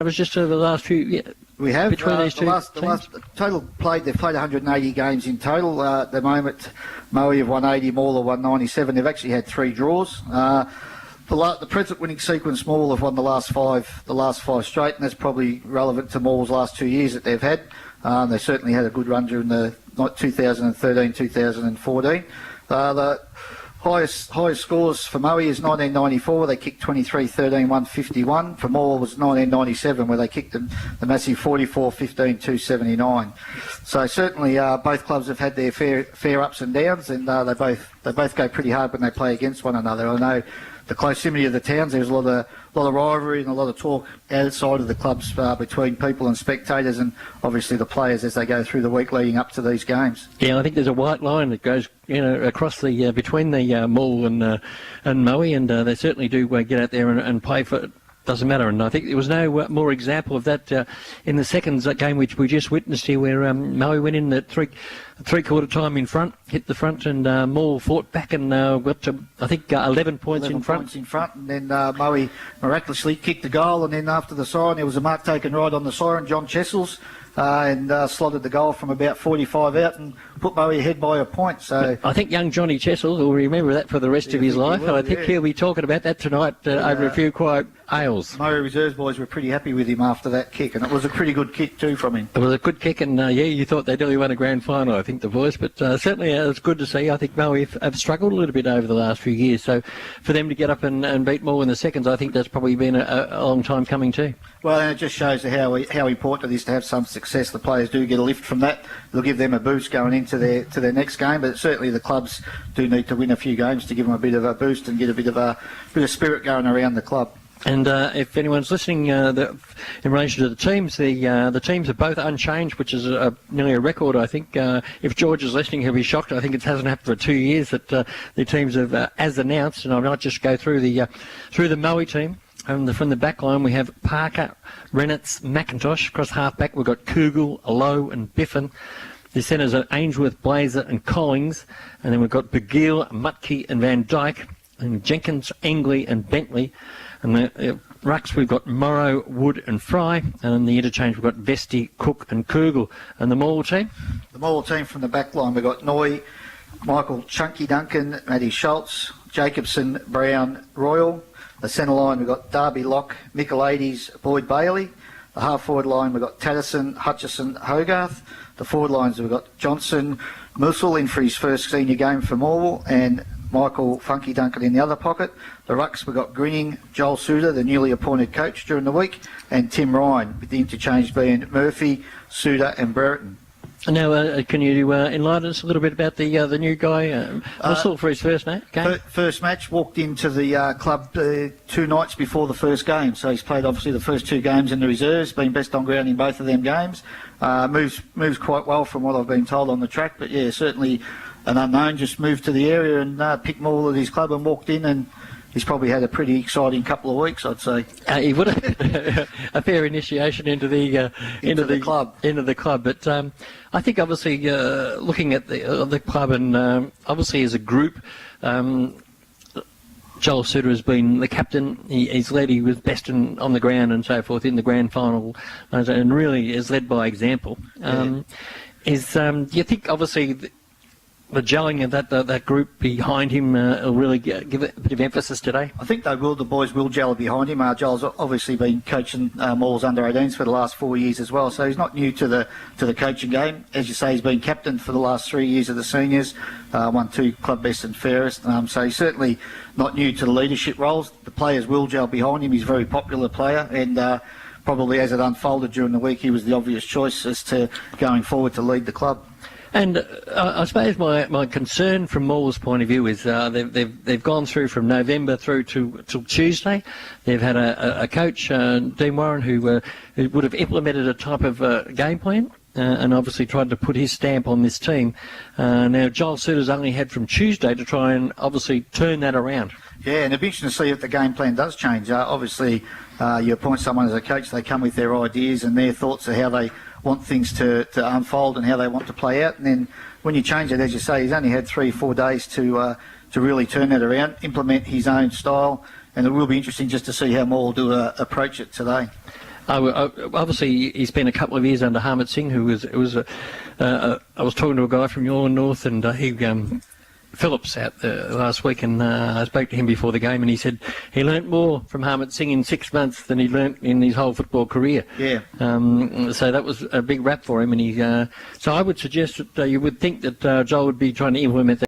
It was just over the last few. We have between these two the last total played. They've played 180 games in total. At the moment, Moe have 180, Morwell 197. They've actually had 3 draws. The present winning sequence, Morwell have won the last five straight, and that's probably relevant to Morwell's last 2 years that they've had. They certainly had a good run during the 2013-2014. The highest scores for Moe is 1994, they kicked 23-13-151. For Morwell was 1997, where they kicked the massive 44-15-279. So certainly both clubs have had their fair ups and downs, and they both go pretty hard when they play against one another. I know the proximity of the towns, there's a lot of rivalry and a lot of talk outside of the clubs between people and spectators, and obviously the players as they go through the week leading up to these games. Yeah, I think there's a white line that goes, across the between the Morwell and Moe, and they certainly do get out there and play for it. Doesn't matter, and I think there was no more example of that in the second game which we just witnessed here, where Moe went in at three-quarter time in front, hit the front, and Morwell fought back and got to, I think, 11 points in front. And then Moe miraculously kicked the goal, and then after the siren there was a mark taken right on the siren, John Chessels, and slotted the goal from about 45 out and put Moe ahead by a point. So I think young Johnny Chessels will remember that for the rest of his life, and I think he'll be talking about that tonight over a few quiet ales. Moe Reserves boys were pretty happy with him after that kick, and it was a pretty good kick too from him. It was a good kick, and you thought they'd nearly won a grand final, I think, the boys, but certainly it's good to see. I think Moe have struggled a little bit over the last few years, so for them to get up and beat Morwell in the seconds, I think that's probably been a long time coming too. Well, and it just shows how important it is to have some success. The players do get a lift from that. It'll give them a boost going into their next game, but certainly the clubs do need to win a few games to give them a bit of a boost and get a bit of spirit going around the club. And if anyone's listening in relation to the teams, the teams are both unchanged, which is nearly a record, I think. If George is listening, he'll be shocked. I think it hasn't happened for 2 years that the teams have, as announced, and I might just go through the Moe team. From the back line, we have Parker, Reynolds, McIntosh. Across half-back, we've got Kugel, Lowe and Biffin. The centres are Ainsworth, Blazer and Collings. And then we've got Begiel, Mutke and Van Dyke. And Jenkins, Engley and Bentley. And the rucks, we've got Morrow, Wood and Fry. And in the interchange, we've got Vesti, Cook and Kugel. And the Morwell team? The Morwell team from the back line, we've got Noy, Michael Chunky Duncan, Matty Schultz, Jacobson, Brown, Royal. The centre line, we've got Darby Locke, Michaelides, Boyd Bailey. The half-forward line, we've got Tatterson, Hutchison, Hogarth. The forward lines, we've got Johnson, Mussel in for his first senior game for Morwell, and Michael Funky Duncan in the other pocket. The rucks, we've got Grinning, Joel Suter, the newly appointed coach during the week, and Tim Ryan, with the interchange being Murphy, Suter and Brereton. Now, can you enlighten us a little bit about the new guy, Mussel, for his first game? First match, walked into the club 2 nights before the first game, so he's played obviously the first 2 games in the reserves, been best on ground in both of them games. Moves quite well from what I've been told on the track, but yeah, certainly an unknown, just moved to the area and picked Morwell at his club and walked in, and he's probably had a pretty exciting couple of weeks, I'd say. He would have a fair initiation into the club. But I think obviously looking at the club and obviously as a group, Joel Suter has been the captain. He's led. He was best on the ground and so forth in the grand final, and really is led by example. Do you think obviously the gelling of that group behind him will really give it a bit of emphasis today? I think they will. The boys will gel behind him. Joel's obviously been coaching Morwell's under-18s for the last 4 years as well, so he's not new to the coaching game. As you say, he's been captain for the last 3 years of the seniors, won 2 club best and fairest, so he's certainly not new to the leadership roles. The players will gel behind him. He's a very popular player, and probably as it unfolded during the week, he was the obvious choice as to going forward to lead the club. And I suppose my concern from Morwell's point of view is they've gone through from November through till Tuesday. They've had a coach, Dean Warren, who would have implemented a type of game plan and obviously tried to put his stamp on this team. Now Joel Suter's only had from Tuesday to try and obviously turn that around. Yeah, and it'd be interesting to see if the game plan does change. Obviously, you appoint someone as a coach, they come with their ideas and their thoughts of how they want things to unfold and how they want to play out, and then when you change it, as you say, he's only had 3-4 days to really turn that around, implement his own style, and it will be interesting just to see how Morwell do approach it today. Obviously, he spent a couple of years under Harmit Singh, who was. I was talking to a guy from Yorn North, and he. Phillips out last week, and I spoke to him before the game, and he said he learnt more from Harmit Singh in 6 months than he learnt in his whole football career. Yeah. So that was a big rap for him, and so I would suggest that you would think that Joel would be trying to implement that.